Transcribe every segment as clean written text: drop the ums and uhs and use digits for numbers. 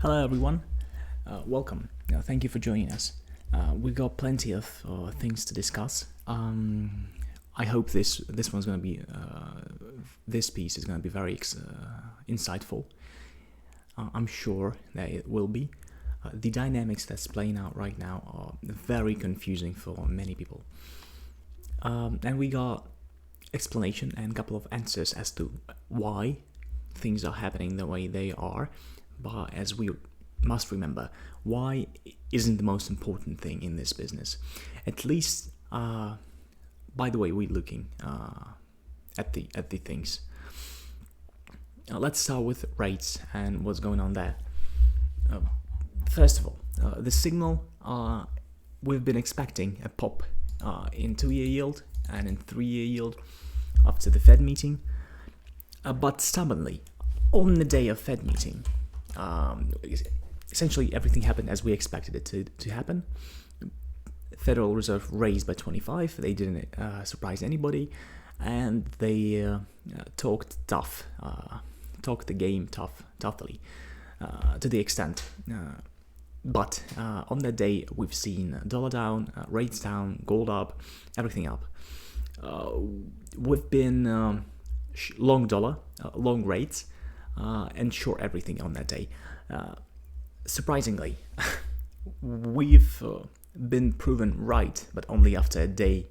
Hello everyone, welcome. Thank you for joining us. We've got plenty of things to discuss. I hope this one's going to be this piece is going to be very insightful. I'm sure that it will be. The dynamics that's playing out right now are very confusing for many people, and we got explanation and a couple of answers as to why things are happening the way they are. But as we must remember, why isn't the most important thing in this business. At least by the way we're looking at the things. Let's start with rates and what's going on there. First of all, the signal, we've been expecting a pop in 2-year yield and in 3-year yield after the Fed meeting, but stubbornly on the day of Fed meeting, essentially everything happened as we expected it to happen. Federal Reserve raised by 25. They didn't surprise anybody, and they talked the game toughly to the extent. But on that day, we've seen dollar down, rates down, gold up, everything up. We've been long dollar, long rates, and short everything on that day. Surprisingly, we've been proven right, but only after a day,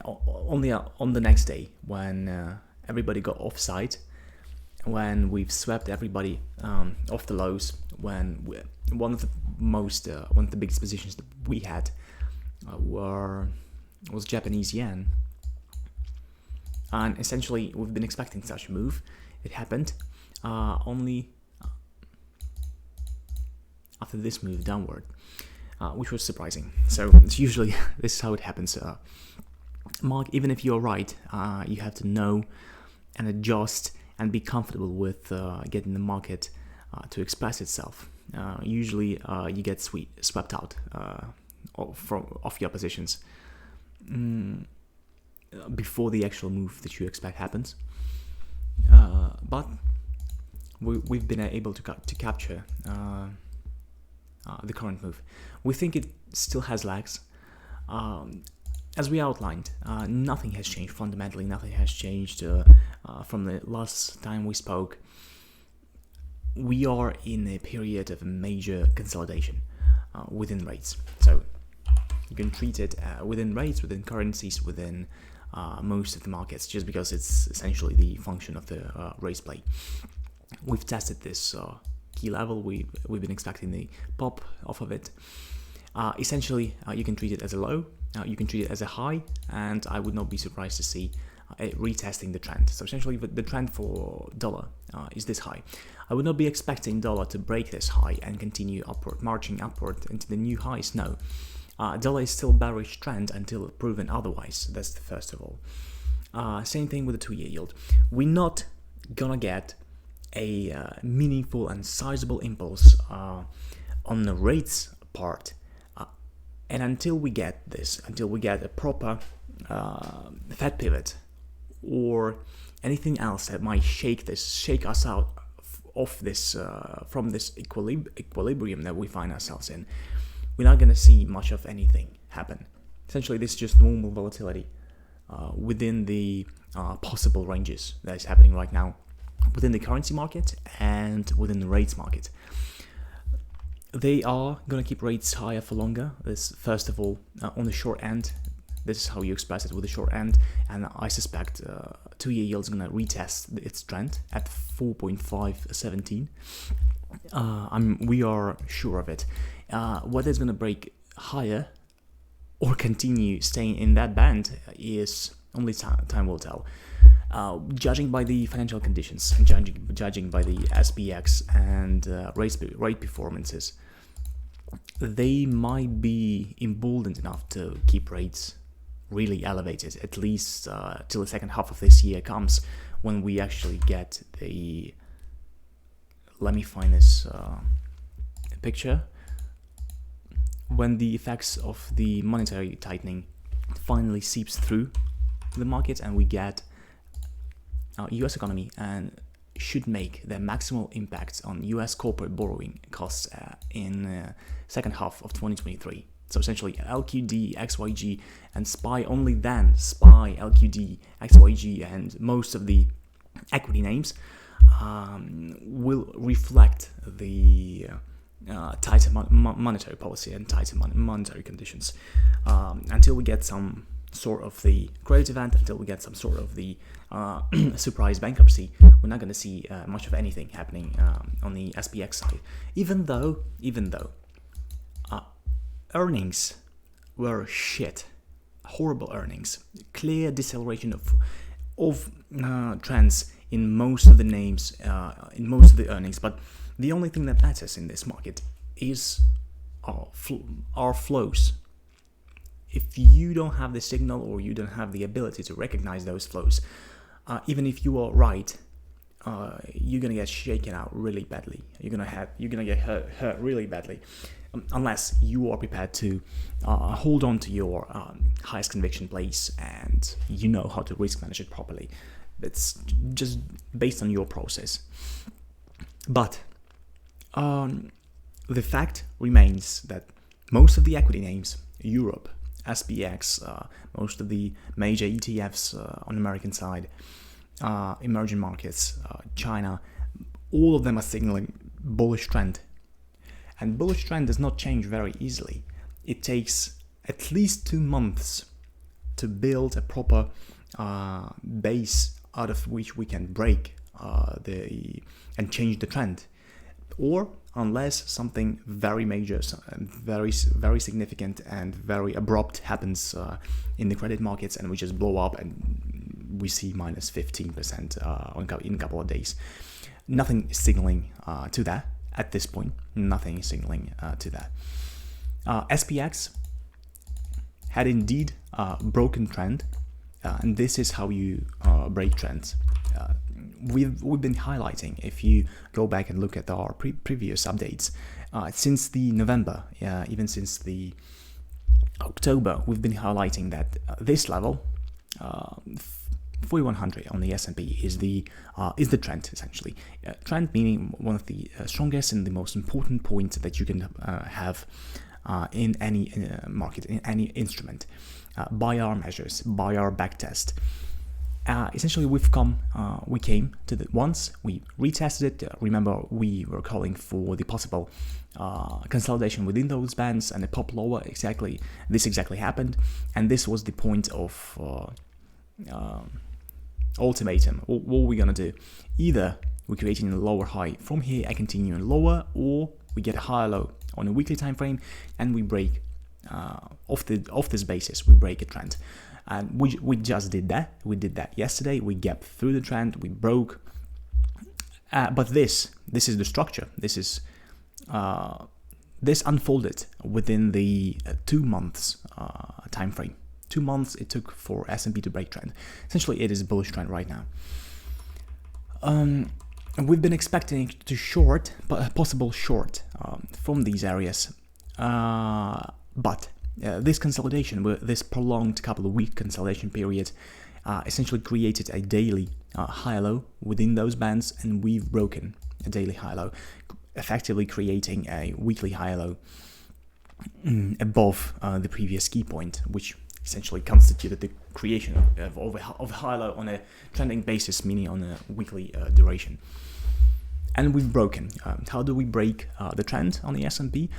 only on the next day when everybody got offside, when we've swept everybody off the lows, when one of the biggest positions that we had was Japanese yen, and essentially we've been expecting such a move. It happened only after this move downward, which was surprising. So it's usually this is how it happens. Mark, even if you're right, you have to know and adjust and be comfortable with getting the market to express itself. Usually you get swept out off your positions before the actual move that you expect happens. But we've been able to capture the current move. We think it still has lags. As we outlined, nothing has changed fundamentally. Nothing has changed from the last time we spoke. We are in a period of major consolidation within rates. So you can treat it within rates, within currencies, within most of the markets, just because it's essentially the function of the race play. We've tested this key level. We've been expecting the pop off of it. Essentially, you can treat it as a low, you can treat it as a high, and I would not be surprised to see it retesting the trend. So essentially, the trend for dollar is this high. I would not be expecting dollar to break this high and continue upward, marching upward into the new highs. No. Dollar is still bearish trend until proven otherwise. That's the first of all. Same thing with the 2-year yield. We're not gonna get a meaningful and sizable impulse on the rates part, and until we get a proper Fed pivot or anything else that might shake us out off this from this equilibrium that we find ourselves in, we're not going to see much of anything happen. Essentially, this is just normal volatility within the possible ranges that is happening right now within the currency market and within the rates market. They are going to keep rates higher for longer. This, first of all, on the short end, this is how you express it with the short end, and I suspect 2-year yield is going to retest its trend at 4.517. We are sure of it. Whether it's going to break higher or continue staying in that band is only time will tell. Judging by the financial conditions and judging by the SPX and rate performances, they might be emboldened enough to keep rates really elevated, at least till the second half of this year comes, when we actually get the... Let me find this picture. When the effects of the monetary tightening finally seeps through the market and we get US economy and should make their maximal impact on US corporate borrowing costs in second half of 2023. So essentially LQD, XYG, and SPY, only then SPY, LQD, XYG, and most of the equity names will reflect the tighter monetary policy and tighter monetary conditions until we get some sort of the credit event, until we get some sort of the surprise bankruptcy. We're not going to see much of anything happening on the SPX side, even though earnings were shit, horrible earnings, clear deceleration of trends in most of the names, in most of the earnings. But the only thing that matters in this market is our flows. If you don't have the signal or you don't have the ability to recognize those flows, even if you are right, you're gonna get shaken out really badly. You're gonna get hurt really badly, unless you are prepared to hold on to your highest conviction plays and you know how to risk manage it properly. It's just based on your process. But the fact remains that most of the equity names, Europe, SPX, most of the major ETFs on the American side, emerging markets, China, all of them are signaling bullish trend. And bullish trend does not change very easily. It takes at least 2 months to build a proper base out of which we can break and change the trend. Or unless something very major, very significant and very abrupt happens in the credit markets and we just blow up and we see minus 15% in a couple of days. Nothing is signaling to that at this point. Nothing is signaling to that. SPX had indeed broken trend, and this is how you break trends. We've been highlighting, if you go back and look at our previous updates, since the November, even since the October, we've been highlighting that this level, 4100 on the S&P, is the trend, essentially. Trend meaning one of the strongest and the most important points that you can have in any market, in any instrument, by our measures, by our backtest. Essentially, we came to the once, we retested it. Remember, we were calling for the possible consolidation within those bands and a pop lower. This exactly happened, and this was the point of ultimatum. What are we gonna do? Either we're creating a lower high from here and continuing lower, or we get a higher low on a weekly time frame and we break off this basis. We break a trend. And we just did that. We did that yesterday. We gapped through the trend. We broke. But this is the structure. This unfolded within the 2 months time frame. 2 months it took for S&P to break trend. Essentially, it is a bullish trend right now. We've been expecting to short, but a possible short from these areas. But this consolidation, this prolonged couple of week consolidation period, essentially created a daily high-low within those bands, and we've broken a daily high-low, effectively creating a weekly high-low above the previous key point, which essentially constituted the creation of a high-low on a trending basis, meaning on a weekly duration. And we've broken. How do we break the trend on the S&P?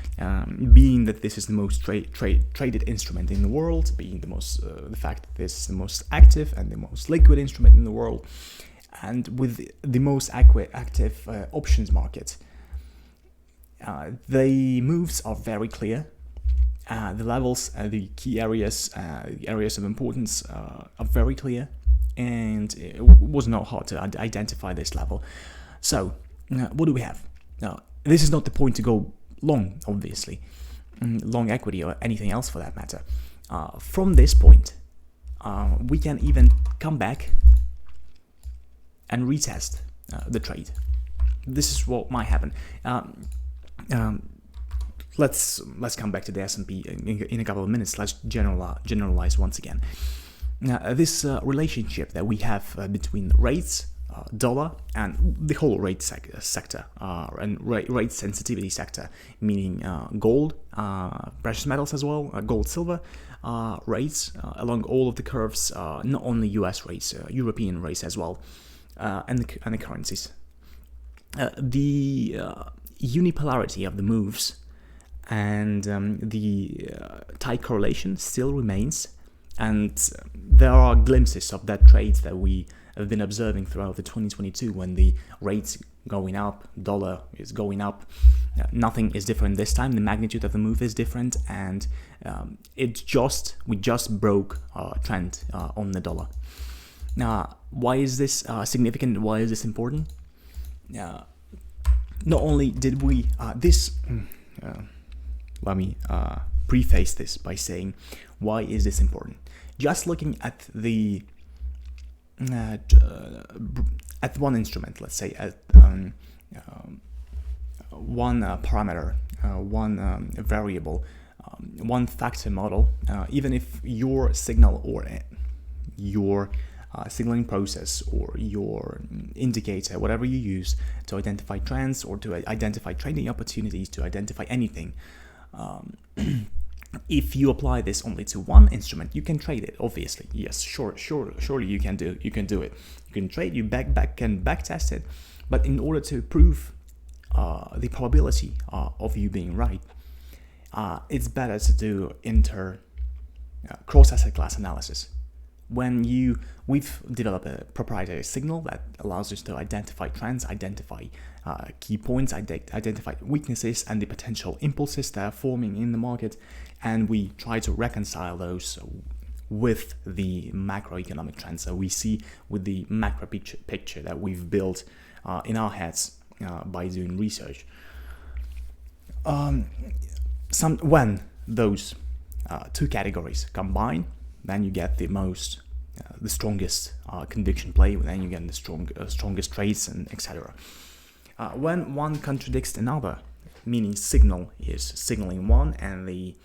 Being that this is the most traded instrument in the world, being the fact that this is the most active and the most liquid instrument in the world, and with the most active options market, the moves are very clear. The levels, the key areas, areas of importance are very clear, and it was not hard to identify this level. So, what do we have? Now, this is not the point to go long, obviously, long equity or anything else for that matter. From this point, we can even come back and retest the trade. This is what might happen. Let's come back to the S&P in a couple of minutes. Let's generalize once again. Now, this relationship that we have between rates dollar and the whole rate sector and rate sensitivity sector, meaning gold, precious metals as well, gold, silver rates along all of the curves, not only US rates, European rates as well, and the currencies. The unipolarity of the moves and the tight correlation still remains, and there are glimpses of that trades that we have been observing throughout the 2022 when the rates going up, dollar is going up. Nothing is different this time. The magnitude of the move is different, and we just broke a trend on the dollar. Now, why is this significant? Why is this important? Not only did we let me preface this by saying, why is this important? Just looking at the at one instrument, let's say at one parameter, one variable, one factor model, even if your signal or your signaling process or your indicator, whatever you use to identify trends or to identify trading opportunities, to identify anything, if you apply this only to one instrument, you can trade it. Obviously, yes, surely you can do it. You can trade. You can back test it, but in order to prove the probability of you being right, it's better to do cross asset class analysis. We've developed a proprietary signal that allows us to identify trends, identify key points, identify weaknesses and the potential impulses that are forming in the market, and we try to reconcile those with the macroeconomic trends that we see, with the macro picture that we've built in our heads by doing research. When those two categories combine, then you get the strongest conviction play, then you get the strongest trades, and etc. When one contradicts another, meaning signal is signaling one and the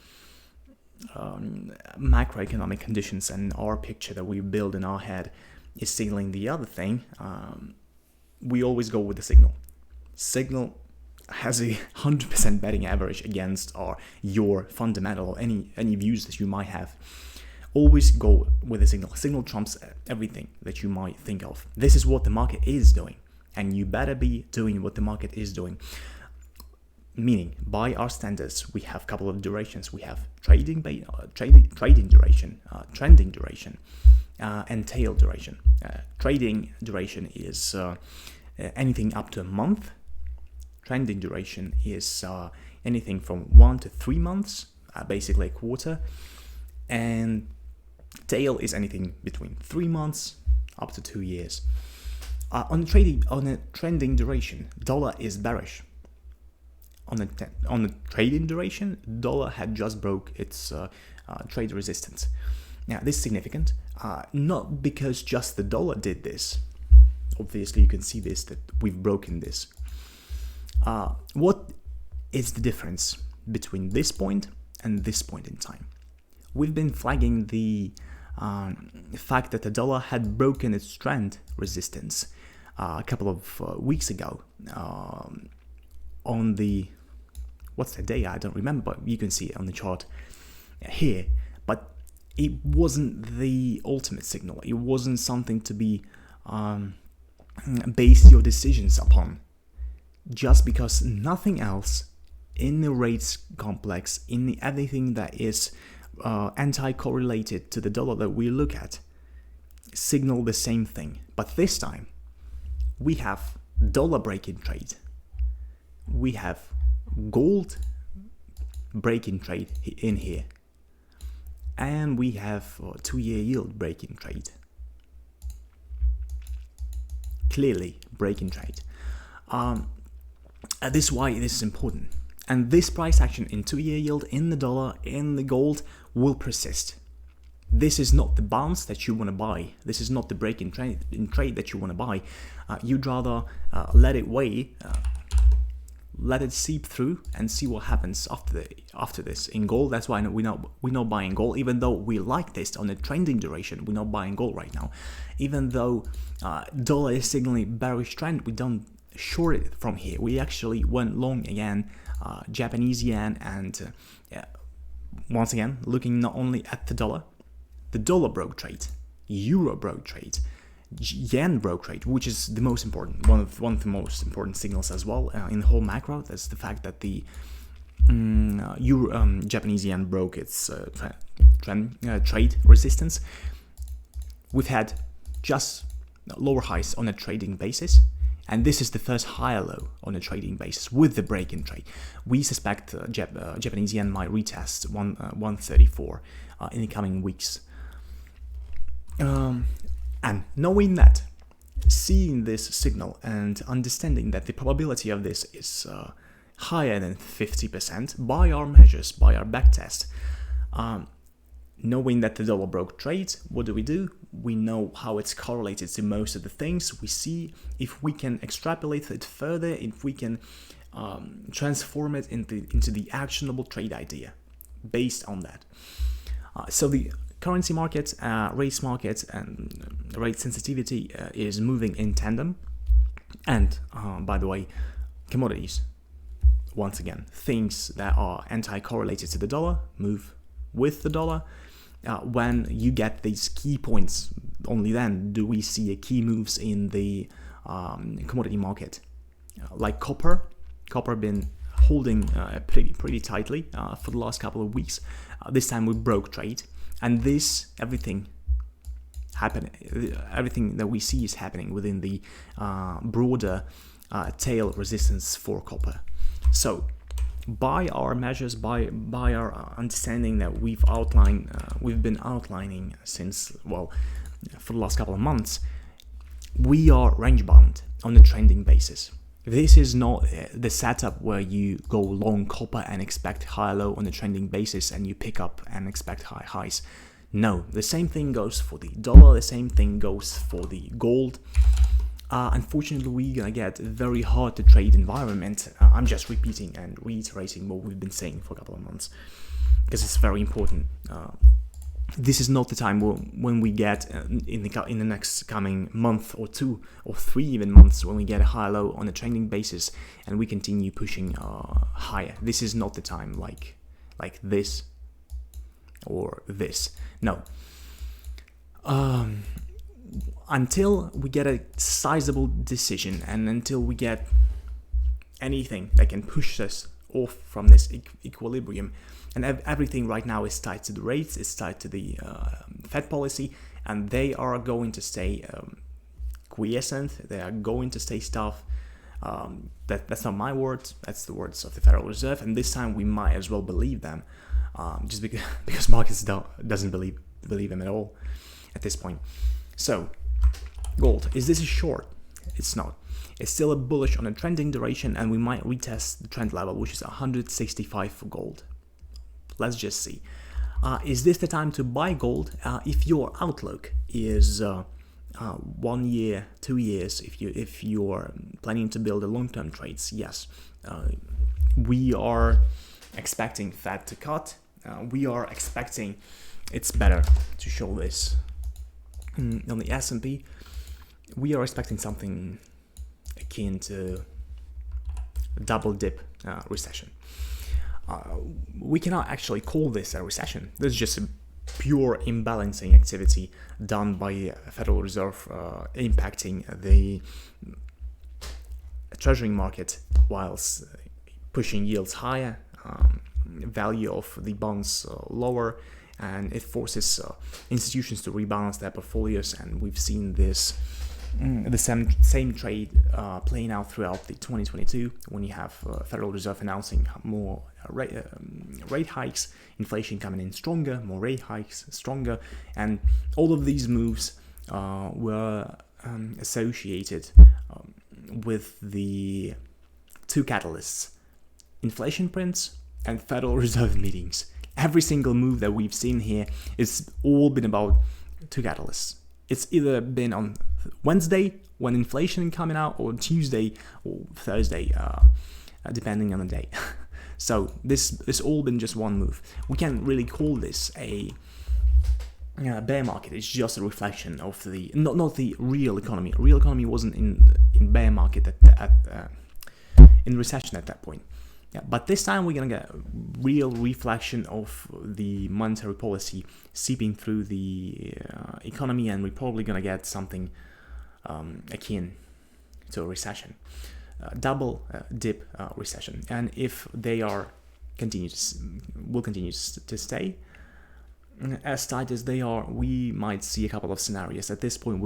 macroeconomic conditions and our picture that we build in our head is signaling the other thing, we always go with the signal. Signal has a 100% betting average against your fundamental or any views that you might have. Always go with the signal. Signal trumps everything that you might think of. This is what the market is doing, and you better be doing what the market is doing. Meaning, by our standards, we have a couple of durations. We have trading duration, trending duration, and tail duration. Trading duration is anything up to a month. Trending duration is anything from 1 to 3 months, basically a quarter, and tail is anything between 3 months up to 2 years. On a trending duration, dollar is bearish. On the trading duration, dollar had just broke its trade resistance. Now, this is significant, not because just the dollar did this. Obviously, you can see this, that we've broken this. What is the difference between this point and this point in time? We've been flagging the fact that the dollar had broken its trend resistance a couple of weeks ago on the, what's the day? I don't remember, but you can see it on the chart here. But it wasn't the ultimate signal. It wasn't something to be base your decisions upon. Just because nothing else in the rates complex, in everything that is anti-correlated to the dollar that we look at, signal the same thing. But this time, we have dollar break-in trade. We have gold break-in trade in here. And we have 2-year yield break-in trade. Clearly, break-in trade. This is why this is important. And this price action in 2-year yield, in the dollar, in the gold, will persist. This is not the bounce that you want to buy. This is not the break in trade that you want to buy. You'd rather let it weigh, let it seep through and see what happens after this in gold. That's why we're not buying gold, even though we like this on a trending duration. We're not buying gold right now, even though dollar is signaling bearish trend. We don't short it from here. We actually went long again, Japanese yen, and once again looking not only at the dollar broke trade, euro broke trade, yen broke trade, which is the most important, one of the most important signals as well in the whole macro. That's the fact that the Japanese yen broke its trade resistance. We've had just lower highs on a trading basis, and this is the first higher low on a trading basis with the break in trade. We suspect Japanese yen might retest 134 in the coming weeks. And knowing that, seeing this signal and understanding that the probability of this is higher than 50% by our measures, by our backtest, knowing that the dollar broke trade, what do? We know how it's correlated to most of the things. We see if we can extrapolate it further, if we can transform it into the actionable trade idea based on that. So the currency market, rates market, and rate sensitivity is moving in tandem. And by the way, commodities, once again, things that are anti-correlated to the dollar move with the dollar. When you get these key points, only then do we see a key moves in the commodity market. Like copper been holding pretty tightly for the last couple of weeks. This time we broke trade. And everything that we see is happening within the broader tail resistance for copper. So, by our measures, by our understanding that we've been outlining since, for the last couple of months, we are range bound on a trending basis. This is not the setup where you go long copper and expect high low on a trending basis and you pick up and expect high highs. No, the same thing goes for the dollar, the same thing goes for the gold. Unfortunately, we're going to get a very hard to trade environment. I'm just repeating and reiterating what we've been saying for a couple of months because it's very important. This is not the time when we get in the next coming month or 2 or 3 even months when we get a high low on a trending basis and we continue pushing higher. This is not the time like this or this. No. Until we get a sizable decision and until we get anything that can push us off from this equilibrium. And everything right now is tied to the rates, it's tied to the Fed policy, and they are going to stay quiescent, they are going to stay stiff. That's not my words, that's the words of the Federal Reserve, and this time we might as well believe them, just because markets doesn't believe them at all at this point. So, gold, is this a short? It's not. It's still a bullish on a trending duration, and we might retest the trend level, which is 165 for gold. Let's just see. Is this the time to buy gold? If your outlook is 1 year, 2 years, if you're planning to build a long-term trades, yes. We are expecting Fed to cut. We are expecting, it's better to show this on the S&P. We are expecting something akin to a double dip recession. We cannot actually call this a recession. This is just a pure imbalancing activity done by Federal Reserve impacting the treasury market whilst pushing yields higher, value of the bonds lower, and it forces institutions to rebalance their portfolios, and we've seen this the same trade playing out throughout the 2022 when you have Federal Reserve announcing more rate hikes, inflation coming in stronger, more rate hikes stronger, and all of these moves were associated with the two catalysts: inflation prints and Federal Reserve meetings. Every single move that we've seen here is all been about two catalysts. It's either been on Wednesday when inflation coming out, or Tuesday or Thursday depending on the day. So this all been just one move. We can't really call this a bear market. It's just a reflection of the not the real economy. Real economy wasn't in bear market in recession at that point. Yeah, but this time we're gonna get a real reflection of the monetary policy seeping through the economy, and we're probably gonna get something akin to a recession, double dip recession. And if they will continue to stay as tight as they are, we might see a couple of scenarios. At this point,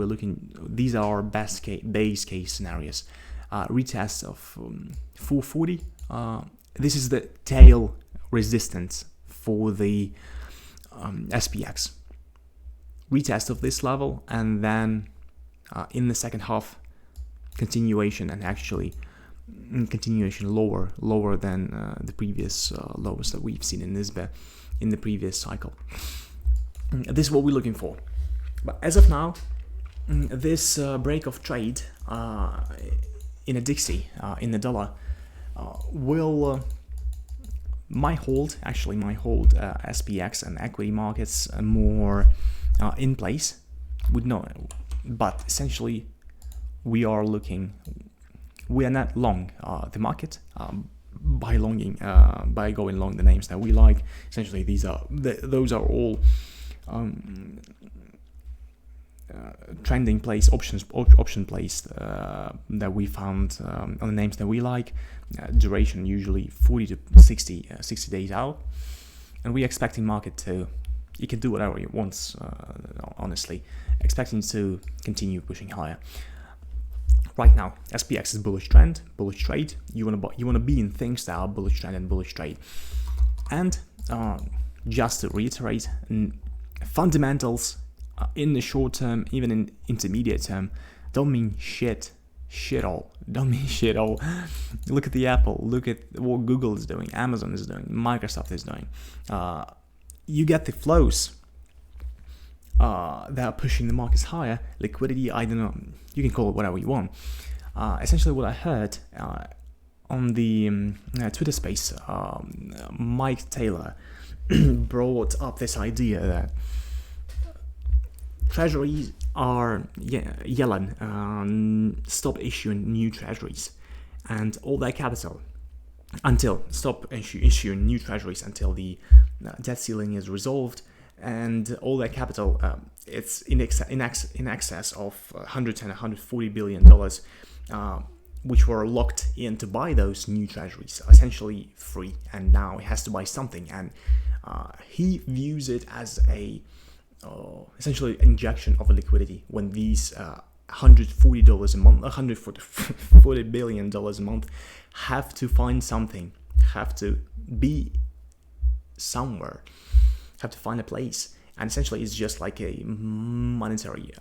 these are our base case scenarios. Retest of 440. This is the tail resistance for the SPX. Retest of this level, and then in the second half, continuation, and actually continuation lower than the previous lows that we've seen in this bear in the previous cycle. This is what we're looking for. But as of now, this break of trade in a Dixie in the dollar will might hold SPX and equity markets more in place. But essentially we are not long the market by going long the names that we like. Essentially those are all trending plays, option plays that we found on the names that we like. Duration usually 40 to 60 days out, and we're expecting market you can do whatever it wants, honestly, expecting to continue pushing higher. Right now, SPX is bullish trade. You want to be in things that are bullish trend and bullish trade. And just to reiterate, fundamentals in the short term, even in intermediate term, don't mean shit all. Don't mean shit all. Look at the Apple. Look at what Google is doing, Amazon is doing, Microsoft is doing. You get the flows that are pushing the markets higher. Liquidity, I don't know. You can call it whatever you want. Essentially, what I heard on the Twitter space, Mike Taylor brought up this idea that treasuries are Yellen stop issuing new treasuries, and all their capital issuing new treasuries until the debt ceiling is resolved, and all their capital it's in excess of 110 140 billion dollars, which were locked in to buy those new treasuries, essentially free, and now it has to buy something, and he views it as a essentially injection of liquidity when these $140 a month, $140 billion a month have to find something, have to be somewhere, have to find a place, and essentially it's just like a monetary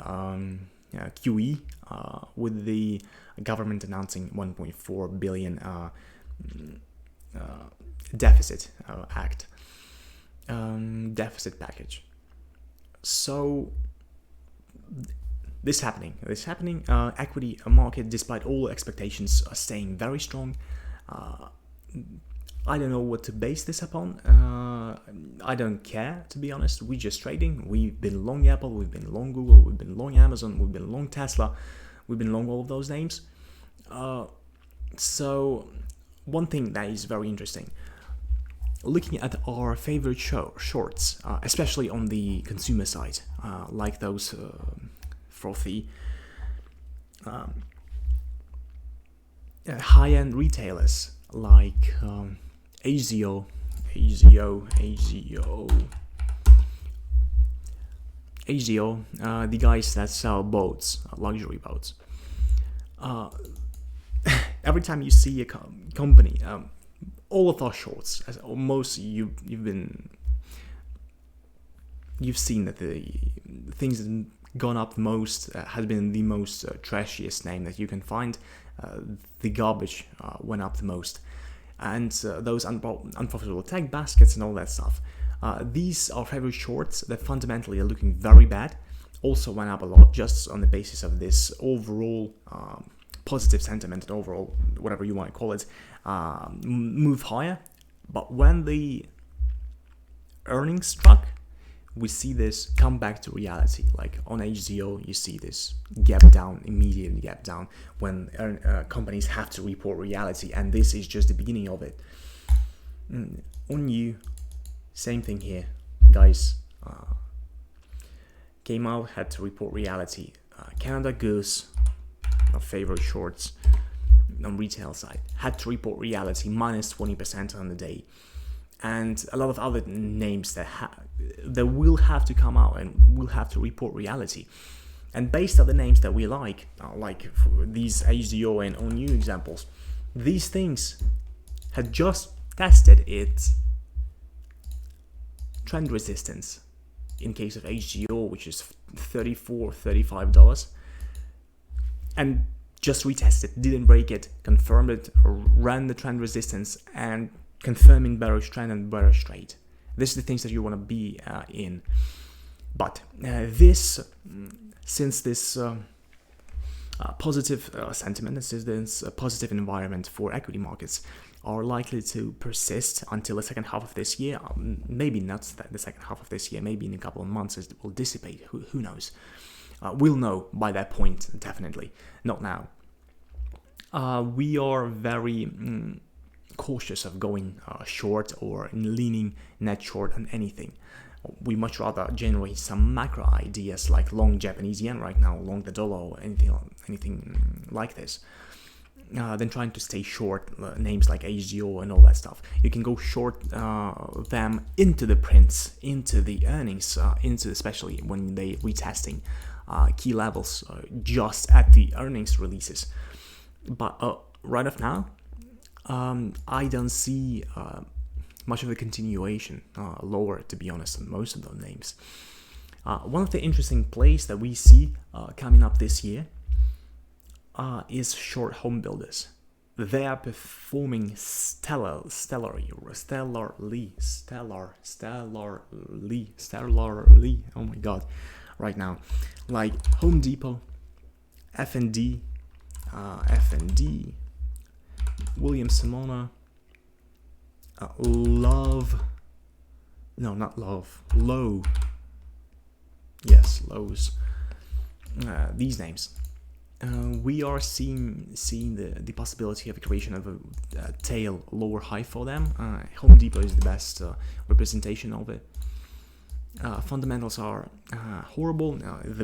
QE with the government announcing 1.4 billion deficit deficit package. So this happening. Equity market, despite all expectations, are staying very strong. I don't know what to base this upon. I don't care, to be honest. We're just trading. We've been long Apple, we've been long Google, we've been long Amazon, we've been long Tesla, we've been long all of those names. So one thing that is very interesting, looking at our favorite shorts, especially on the consumer side, like those frothy high-end retailers like ASIO, the guys that sell boats, luxury boats. Every time you see a company, all of our shorts, as most you've seen that the things that gone up most has been the most trashiest name that you can find. The garbage went up the most, and those unprofitable tech baskets and all that stuff. These are favorite shorts that fundamentally are looking very bad. Also went up a lot just on the basis of this overall positive sentiment and overall whatever you want to call it, move higher, but when the earnings struck, we see this come back to reality. Like on HZO, you see this gap down, immediate gap down when companies have to report reality, and this is just the beginning of it. On you, same thing here, guys. Came out, had to report reality. Canada Goose, our favorite shorts on retail side, had to report reality, minus 20% on the day. And a lot of other names that will have to come out and will have to report reality. And based on the names that we like these HZO and ONU examples, these things had just tested its trend resistance in case of HGO, which is $34, $35, and just retested, didn't break it, confirmed it, ran the trend resistance, and confirming bearish trend and bearish trade. This is the things that you want to be in. But since this positive sentiment, since this positive environment for equity markets are likely to persist until the second half of this year, maybe not the second half of this year, maybe in a couple of months it will dissipate, who knows. We'll know by that point, definitely, not now. We are very cautious of going short or leaning net short on anything. We much rather generate some macro ideas like long Japanese yen right now, long the dollar, or anything like this, than trying to stay short names like HGO and all that stuff. You can go short them into the prints, into the earnings, into especially when they retesting key levels just at the earnings releases. But right off now, I don't see much of a continuation lower, to be honest, on most of those names. One of the interesting plays that we see coming up this year is short home builders. They are performing stellarly. Oh my god, right now, like Home Depot, F&D, Williams Sonoma, Low. Yes, Lowe's. These names. We are seeing the possibility of a creation of a tail lower high for them. Home Depot is the best representation of it. Fundamentals are horrible.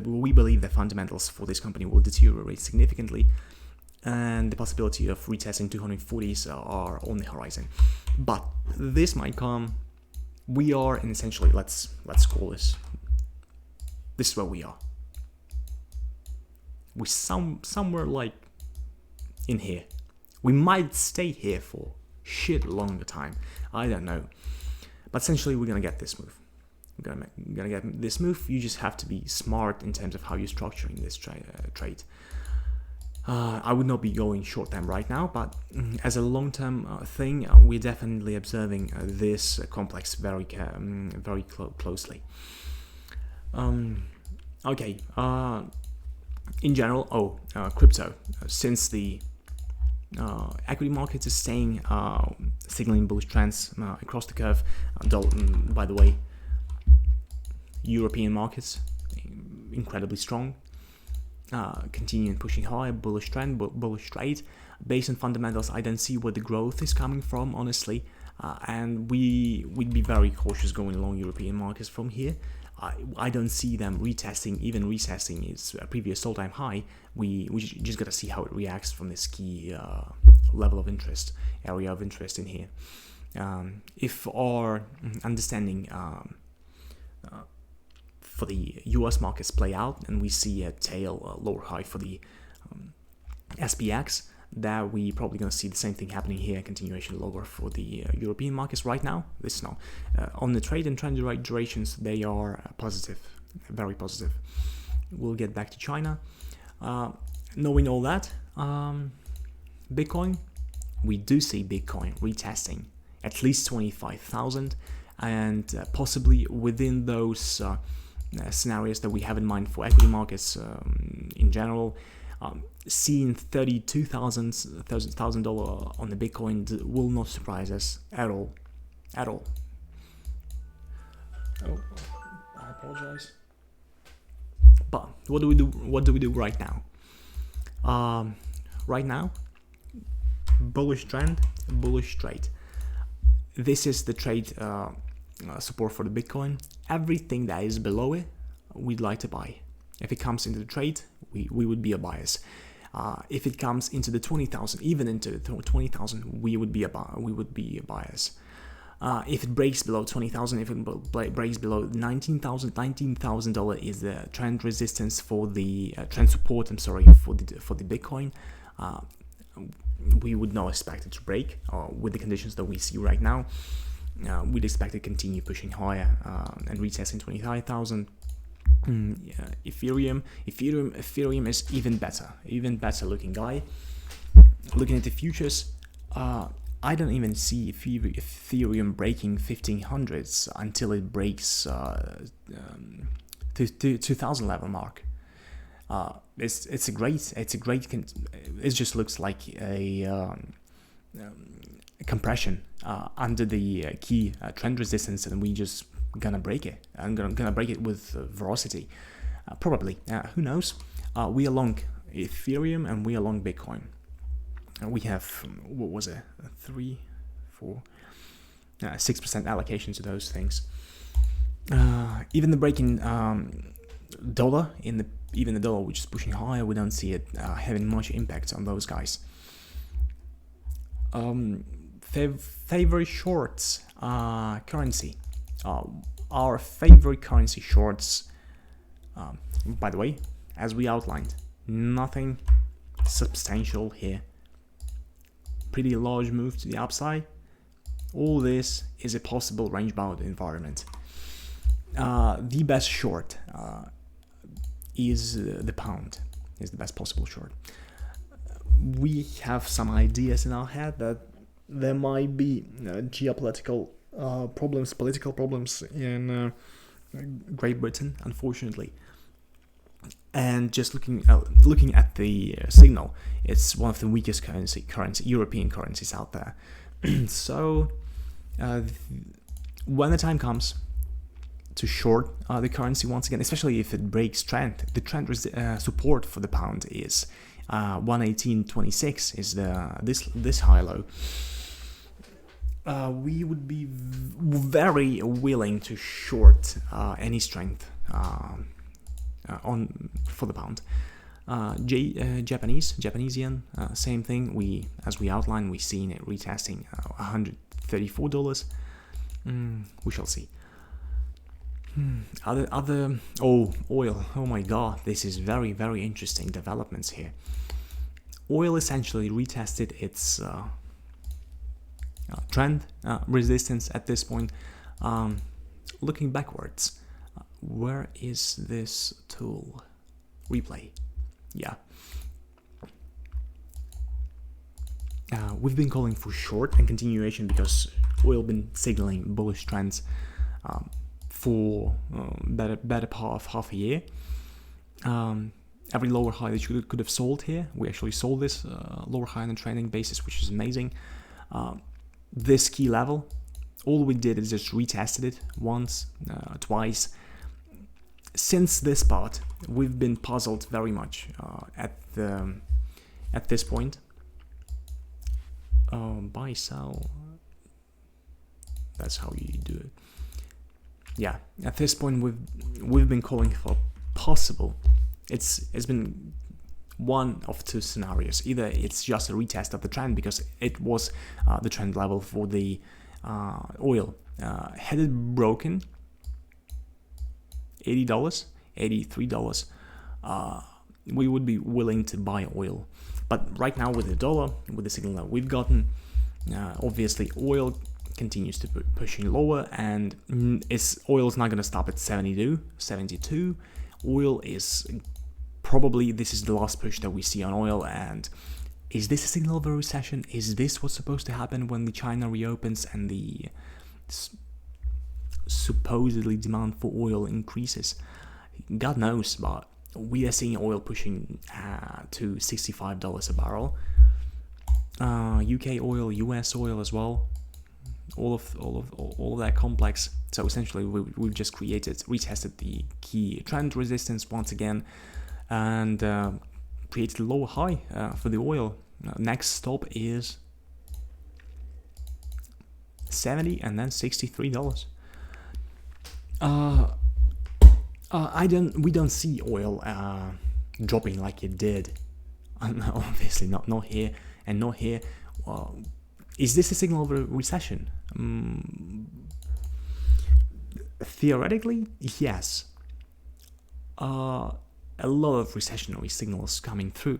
We believe the fundamentals for this company will deteriorate significantly, and the possibility of retesting 240s are on the horizon. But this might come. We are in essentially, let's call this is where we are. We're somewhere like in here. We might stay here for shit longer time. I don't know. But essentially, we're gonna get this move. We're gonna get this move. You just have to be smart in terms of how you're structuring this trade. I would not be going short term right now, but as a long-term thing, we're definitely observing this complex very closely. Okay. In general, crypto. Since the equity markets is staying, signaling bullish trends across the curve. By the way, European markets incredibly strong. Continuing pushing higher, bullish trend, bullish trade. Based on fundamentals, I don't see where the growth is coming from, honestly. And we'd be very cautious going along European markets from here. I don't see them even retesting its previous all-time high. We just got to see how it reacts from this key level of interest, area of interest in here. If our understanding for the US markets play out and we see a tail lower high for the SPX, that we probably going to see the same thing happening here, continuation lower for the European markets right now. This is now on the trade and trend durations, they are positive, very positive. We'll get back to China. Knowing all that, Bitcoin, we do see Bitcoin retesting at least 25,000, and possibly within those scenarios that we have in mind for equity markets in general, Seeing $32,000 on the Bitcoin will not surprise us at all. Oh, I apologize. But what do we do? What do we do right now? Right now, bullish trend, bullish trade. This is the trade support for the Bitcoin. Everything that is below it, we'd like to buy. If it comes into the trade, we would be a buyers. If it comes into the 20,000, even into the 20,000, we would be buyers. If it breaks below 20,000, if it breaks below $19,000 is the trend resistance for the trend support. For the Bitcoin. We would not expect it to break with the conditions that we see right now. We'd expect it to continue pushing higher and retesting 25,000. Ethereum is even better looking guy. Looking at the futures, I don't even see Ethereum breaking 1500s until it breaks to 2000 level mark. It just looks like a compression under the key trend resistance, and we just gonna break it. I'm gonna break it with velocity, probably. Who knows? We are long Ethereum and we are long Bitcoin. We have, what was it, 3, 4, 6% allocation to those things. Even the breaking dollar even the dollar, which is pushing higher, we don't see it having much impact on those guys. Favorite shorts currency. Our favorite currency shorts, by the way, as we outlined, nothing substantial here. Pretty large move to the upside. All this is a possible range-bound environment. The best short is the pound. Is the best possible short. We have some ideas in our head that there might be geopolitical political problems in Great Britain, unfortunately. And just looking at the signal, it's one of the weakest European currencies out there. So when the time comes to short the currency once again, especially if it breaks trend, the trend support for the pound is 118.26 is this high low. We would be very willing to short any strength for the pound. Japanese yen, same thing. As we outlined, we've seen it retesting $134. We shall see. Oil. Oh my God, this is very, very interesting developments here. Oil essentially retested its trend resistance at this point. Looking backwards, where is this tool? Replay. Yeah. We've been calling for short and continuation because oil been signaling bullish trends for better part of half a year. Every lower high that you could have sold here, we actually sold this lower high on a trending basis, which is amazing. This key level, all we did is just retested it once, twice. Since this part, we've been puzzled very much at this point. Buy, sell. That's how you do it. Yeah, at this point we've been calling for possible. It's been one of two scenarios. Either it's just a retest of the trend because it was the trend level for the oil. Had it broken $80, $83, we would be willing to buy oil. But right now with the dollar, with the signal that we've gotten, obviously oil continues to pushing lower, and oil's not going to stop at 72. Oil is probably, this is the last push that we see on oil. And is this a signal of a recession? Is this what's supposed to happen when the China reopens and the supposedly demand for oil increases? God knows, but we are seeing oil pushing to $65 a barrel. UK oil, US oil as well. All of that complex. So essentially, we've just retested the key trend resistance once again, and created a lower high for the oil. Next stop is 70 and then $63. We don't see oil dropping like it did. Obviously not here and not here. Is this a signal of a recession? Theoretically, yes. A lot of recessionary signals coming through.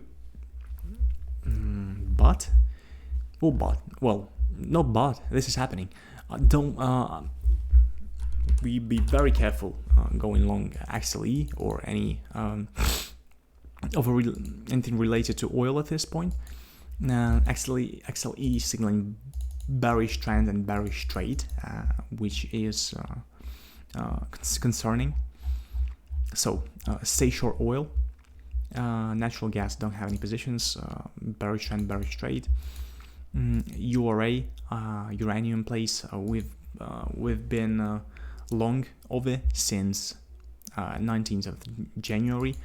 This is happening. We be very careful going long XLE or any anything related to oil at this point. XLE signaling bearish trend and bearish trade, which is concerning. So stay short oil. Natural gas don't have any positions. Bearish trend, bearish trade. URA, uranium place. We've been long of it since 19th of January.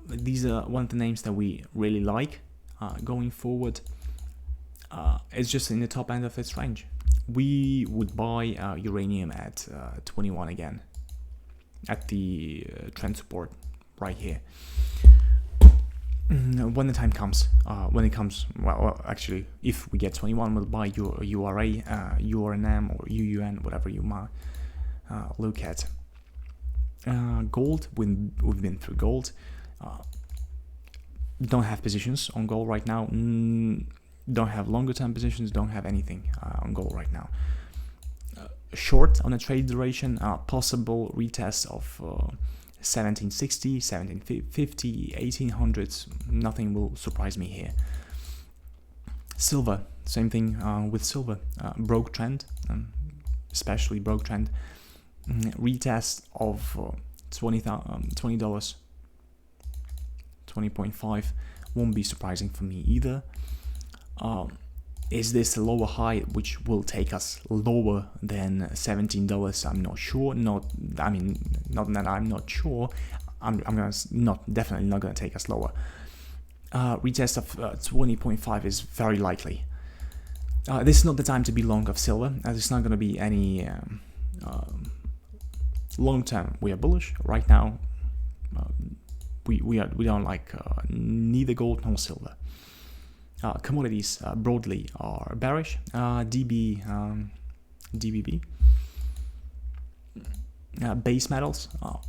These are one of the names that we really like going forward. It's just in the top end of its range. We would buy uranium at 21 again, at the trend support right here. When the time comes, actually, if we get 21, we'll buy your URA, URNM, or UUN, whatever you might look at. Gold, we've been through gold. Don't have positions on gold right now. Don't have longer term positions. Don't have anything on gold right now. Short on a trade duration. Possible retest of 1760, 1750, 1800s. Nothing will surprise me here. Silver, same thing with silver. Broke trend, especially broke trend. Retest of $20, 20.5 won't be surprising for me either. Is this a lower high which will take us lower than $17? I'm not sure. Not that I'm not sure. I'm definitely not gonna take us lower. Retest of 20.5 is very likely. This is not the time to be long of silver, as it's not gonna be any long term. We are bullish right now. We don't like neither gold nor silver. Commodities broadly are bearish. DBB. Base metals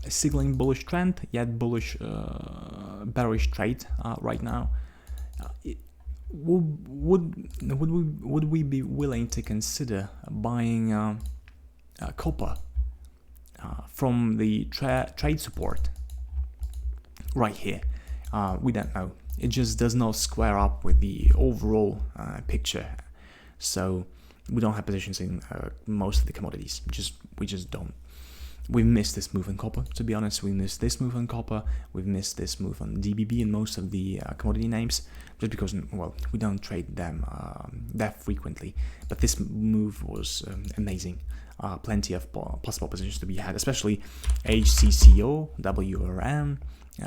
signaling bullish trend, yet bullish bearish trade right now. Would we be willing to consider buying copper from the trade support right here? We don't know. It just does not square up with the overall picture. So we don't have positions in most of the commodities. We just don't. We missed this move on copper, to be honest. We missed this move on copper. We've missed this move on DBB and most of the commodity names, just because, well, we don't trade them that frequently. But this move was amazing. Plenty of possible positions to be had, especially HCCO, WRM,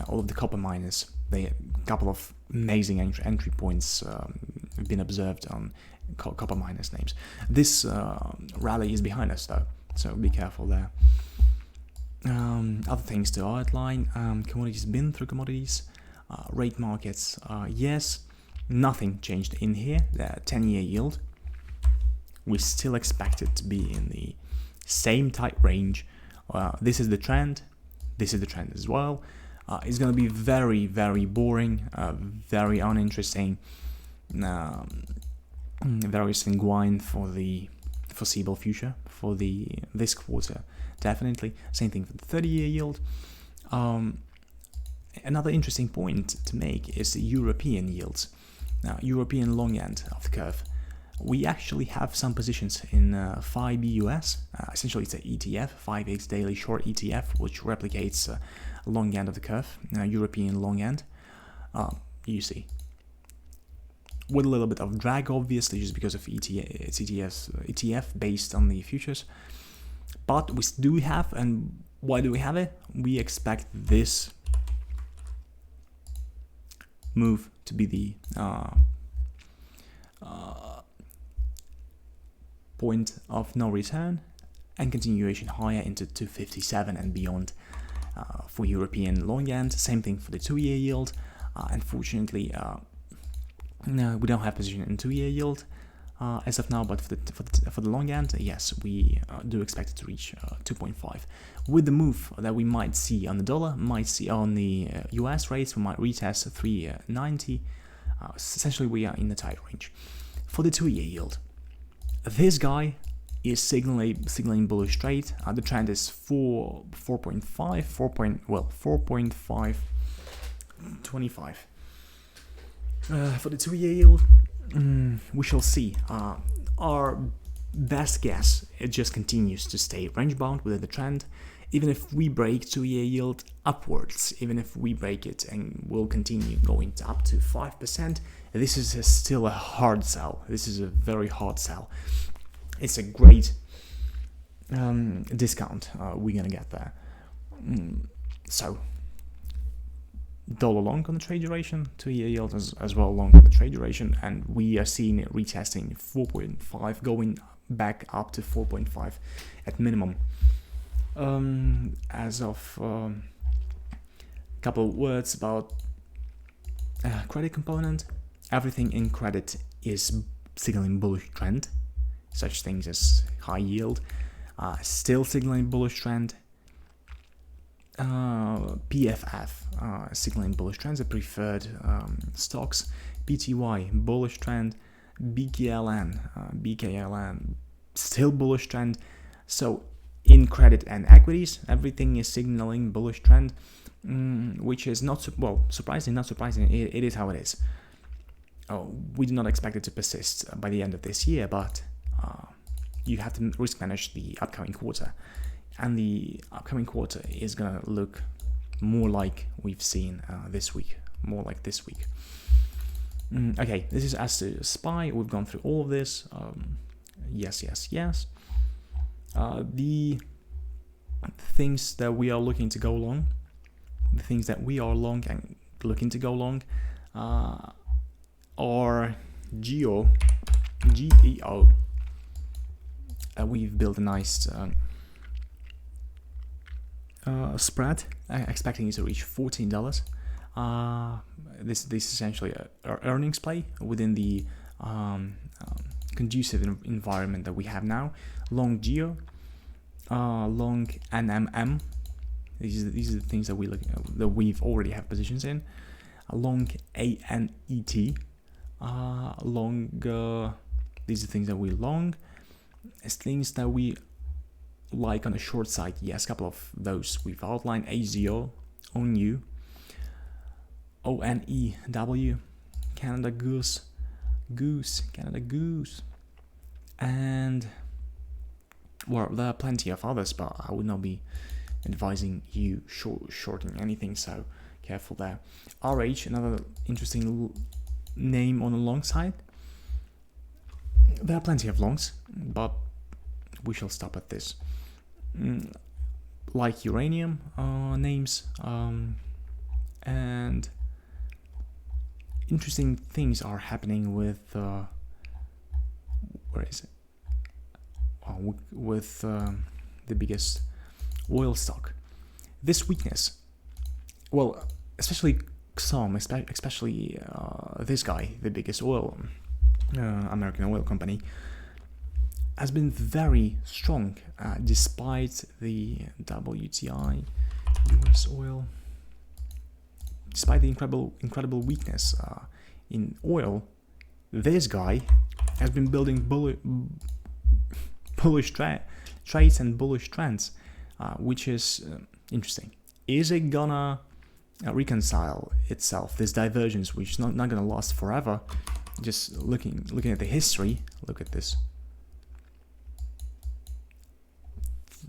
all of the copper miners. A couple of amazing entry points have been observed on copper miners' names. This rally is behind us, though, so be careful there. Other things to outline: commodities, been through commodities, rate markets. Yes, nothing changed in here. The 10-year yield, we still expect it to be in the same tight range. This is the trend. This is the trend as well. It's going to be very, very boring, very uninteresting, very sanguine for the foreseeable future, for this quarter, definitely. Same thing for the 30-year yield. Another interesting point to make is the European yields. Now, European long end of the curve. We actually have some positions in 5B US. Essentially, it's an ETF, 5X daily short ETF, which replicates long end of the curve, European long end. You see, with a little bit of drag, obviously, just because of ETF based on the futures. But we do have, and why do we have it? We expect this move to be the point of no return and continuation higher into 257 and beyond for European long end. Same thing for the 2-year yield. Unfortunately, no, we don't have position in 2-year yield as of now, but for the long end, yes, we do expect it to reach 2.5. With the move that we might see on the dollar, might see on the US rates, we might retest 390. Essentially, we are in the tight range. For the 2-year yield, this guy is signaling bullish trade. The trend is 4.525. For the 2-year yield, we shall see. Our best guess, it just continues to stay range bound within the trend. Even if we break 2-year yield upwards, even if we break it and will continue going up to 5%, this is still a hard sell. This is a very hard sell. It's a great discount we're gonna get there. So, dollar long on the trade duration, 2-year yield as well long on the trade duration, and we are seeing it retesting 4.5, going back up to 4.5 at minimum. As of a couple of words about credit component, everything in credit is signaling bullish trend. Such things as high yield, still signaling bullish trend. PFF signaling bullish trends, the preferred stocks. BTY bullish trend. BKLN still bullish trend. So in credit and equities, everything is signaling bullish trend, which is not surprising. Not surprising. It is how it is. We do not expect it to persist by the end of this year, but you have to risk manage the upcoming quarter. And the upcoming quarter is going to look more like we've seen this week. More like this week. Okay, this is as to SPY. We've gone through all of this. Yes. The things that we are looking to go long, the things that we are long and looking to go long are GEO. We've built a nice spread, expecting it to reach $14. This is essentially our earnings play within the conducive environment that we have now. Long GEO, long NMM. These are the things that we've already have positions in. Long ANET, long. These are things that we long. As things that we like on the short side, yes, a couple of those we've outlined. AZO, ONU, ONEW, Canada Goose, and well, there are plenty of others, but I would not be advising you shorting anything, so careful there. RH, another interesting name on the long side. There are plenty of longs, but we shall stop at this. Like uranium names, and interesting things are happening with where is it? With the biggest oil stock. This weakness, well, especially XOM, especially this guy, the biggest American oil company, has been very strong despite the WTI, US oil, despite the incredible weakness in oil. This guy has been building bullish trades and bullish trends, which is interesting. Is it gonna reconcile itself, this divergence, which is not gonna last forever? Just looking at the history, look at this.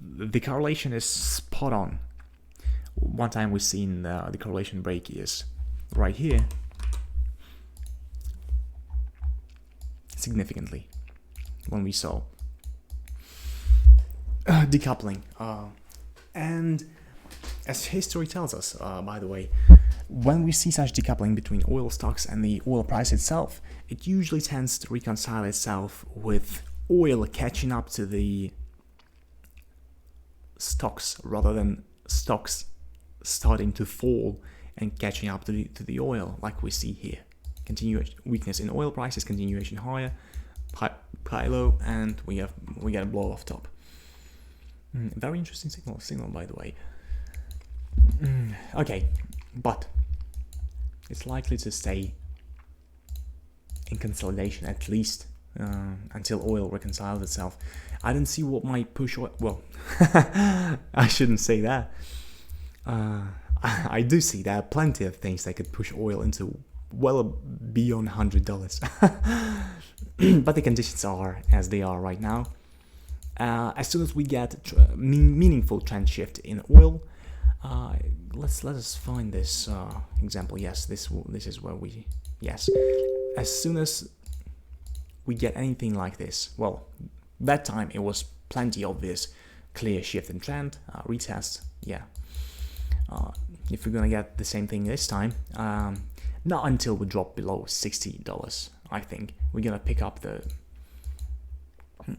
The correlation is spot on. one time we've seen the correlation break is right here, significantly, when we saw decoupling. And as history tells us, by the way, when we see such decoupling between oil stocks and the oil price itself, it usually tends to reconcile itself with oil catching up to the stocks rather than stocks starting to fall and catching up to the oil, like we see here. Continuous weakness in oil prices, continuation higher, high low, and we get a blow off top. Very interesting signal by the way. Okay, but it's likely to stay in consolidation at least until oil reconciles itself. I don't see what might push oil. Well, I shouldn't say that. I do see there are plenty of things that could push oil into well beyond $100. But the conditions are as they are right now. As soon as we get meaningful trend shift in oil, let us find this example. Yes, this is where we. Yes, as soon as we get anything like this, well, that time it was plenty obvious, clear shift in trend, retest. Yeah. If we're gonna get the same thing this time, not until we drop below $60, I think we're gonna pick up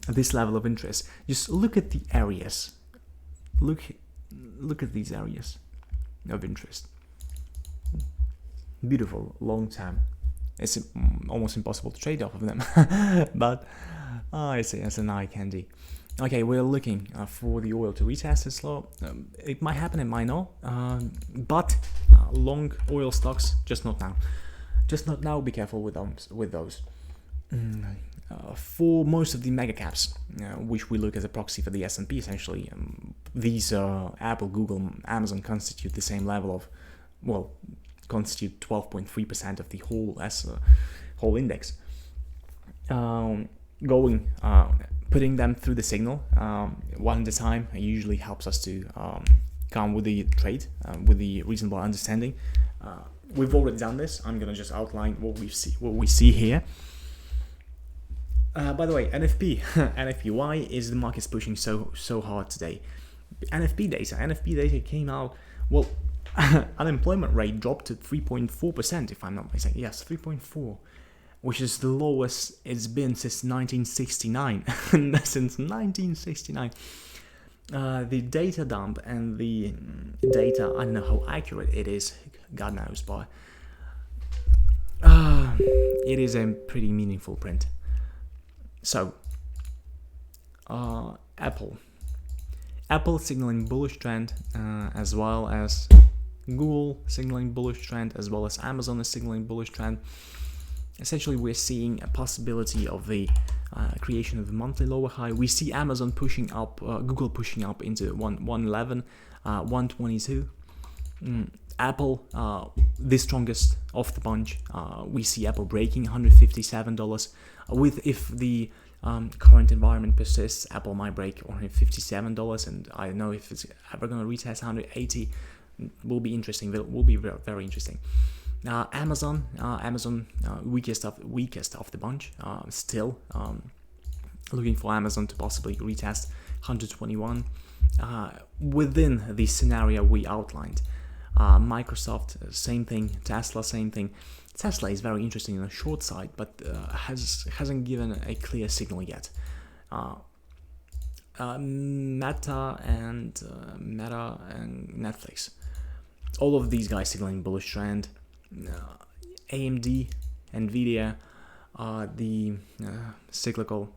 this level of interest. Just look at the areas. Look at these areas of interest. Beautiful, long term. It's almost impossible to trade off of them, but it's an eye candy. Okay, we're looking for the oil to retest its low. It might happen, it might not. But long oil stocks, just not now. Just not now. Be careful with those. For most of the mega caps, which we look as a proxy for the S&P, essentially, these Apple, Google, Amazon constitute the same level of, well, constitute 12.3% of the whole index. Putting them through the signal one at a time usually helps us to come with the trade with the reasonable understanding. We've already done this. I'm gonna just outline what we see here. By the way, NFP, why is the market pushing so hard today? NFP data came out. Well, unemployment rate dropped to 3.4%, if I'm not mistaken. Yes, 3.4, which is the lowest it's been since 1969. Since 1969. The data dump and the data, I don't know how accurate it is, God knows, but it is a pretty meaningful print. So, Apple signaling bullish trend, as well as Google signaling bullish trend, as well as Amazon is signaling bullish trend. Essentially, we're seeing a possibility of the creation of a monthly lower high. We see Amazon pushing up, Google pushing up into 111, 122. Apple, the strongest of the bunch. We see Apple breaking $157. If the current environment persists, Apple might break $157, and I don't know if it's ever going to retest 180. Will be interesting. Will be very, very interesting. Amazon, weakest of the bunch. Still looking for Amazon to possibly retest 121 within the scenario we outlined. Microsoft, same thing. Tesla, same thing. Tesla is very interesting on the short side, but hasn't given a clear signal yet. Meta and Netflix, all of these guys signaling bullish trend. AMD, Nvidia, the cyclical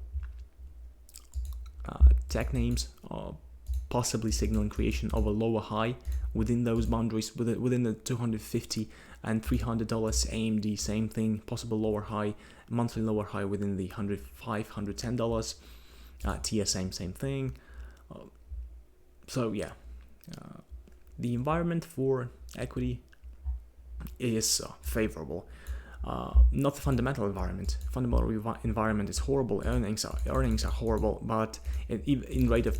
tech names are possibly signaling creation of a lower high within those boundaries, within the $250 and $300. AMD, same thing, possible lower high, monthly lower high within the $105, $110. TSM, same thing. So yeah, the environment for equity is favorable. Not the fundamental environment. Fundamental environment is horrible. Earnings are horrible, but in rate of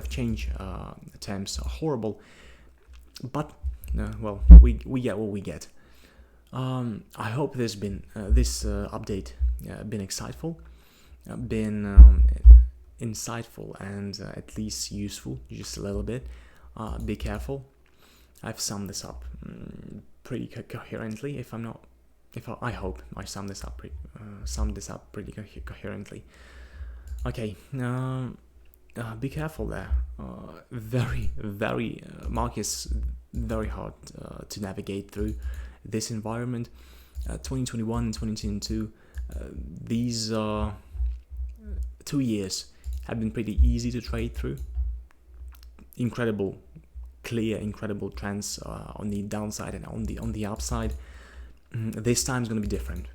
change terms are horrible. But well, we get what we get. I hope this update been insightful, been insightful, and at least useful, just a little bit. Be careful. I've summed this up pretty coherently. I hope I summed this up pretty coherently. Okay. Be careful there. Very market very hard to navigate through this environment. 2021 and 2022, these 2 years have been pretty easy to trade through. Incredible trends on the downside and on the upside. This time is going to be different.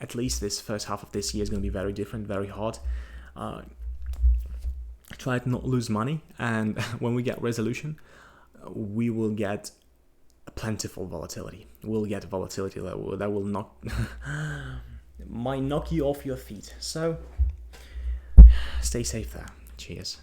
At least this first half of this year is going to be very different, very hard. Try to not lose money, and when we get resolution, we will get a plentiful volatility. We'll get volatility that will might knock you off your feet. So stay safe there. Cheers.